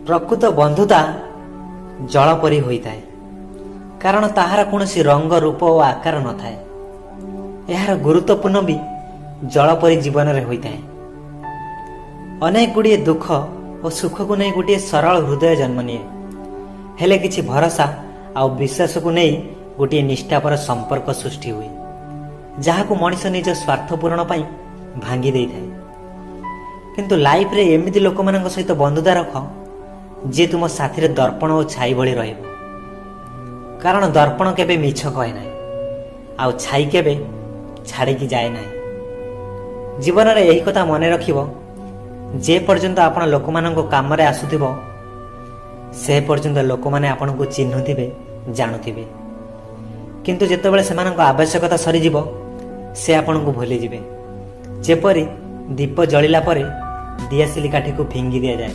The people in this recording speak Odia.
ପ୍ରକୃତ ବନ୍ଧୁତା ଜଳ ପରି ହୋଇଥାଏ, କାରଣ ତାହାର କୌଣସି ରଙ୍ଗ ରୂପ ଓ ଆକାର ନଥାଏ। ଏହାର ଗୁରୁତ୍ୱପୂର୍ଣ୍ଣ ବି ଜଳ ପରି ଜୀବନରେ ହୋଇଥାଏ। ଅନେକ ଗୁଡ଼ିଏ ଦୁଃଖ ଓ ସୁଖକୁ ନେଇ ଗୋଟିଏ ସରଳ ହୃଦୟ ଜନ୍ମ ନିଏ, ହେଲେ କିଛି ଭରସା ଆଉ ବିଶ୍ୱାସକୁ ନେଇ ଗୋଟିଏ ନିଷ୍ଠାପର ସମ୍ପର୍କ ସୃଷ୍ଟି ହୁଏ, ଯାହାକୁ ମଣିଷ ନିଜ ସ୍ୱାର୍ଥ ପୂରଣ ପାଇଁ ଭାଙ୍ଗି ଦେଇଥାଏ। କିନ୍ତୁ ଲାଇଫରେ ଏମିତି ଲୋକମାନଙ୍କ ସହିତ ବନ୍ଧୁତା ରଖ ଯିଏ ତୁମ ସାଥିରେ ଦର୍ପଣ ଓ ଛାଇ ଭଳି ରହିବ, କାରଣ ଦର୍ପଣ କେବେ ମିଛ କହେ ନାହିଁ, ଆଉ ଛାଇ କେବେ ଛାଡ଼ିକି ଯାଏ ନାହିଁ। ଜୀବନରେ ଏହି କଥା ମନେ ରଖିବ, ଯେ ପର୍ଯ୍ୟନ୍ତ ଆପଣ ଲୋକମାନଙ୍କ କାମରେ ଆସୁଥିବ ସେ ପର୍ଯ୍ୟନ୍ତ ଲୋକମାନେ ଆପଣଙ୍କୁ ଚିହ୍ନୁଥିବେ, ଜାଣୁଥିବେ, କିନ୍ତୁ ଯେତେବେଳେ ସେମାନଙ୍କ ଆବଶ୍ୟକତା ସରିଯିବ ସେ ଆପଣଙ୍କୁ ଭୁଲିଯିବେ। ଯେପରି ଦୀପ ଜଳିଲା ପରେ ଦିଆସିଲି କାଠିକୁ ଫିଙ୍ଗି ଦିଆଯାଏ।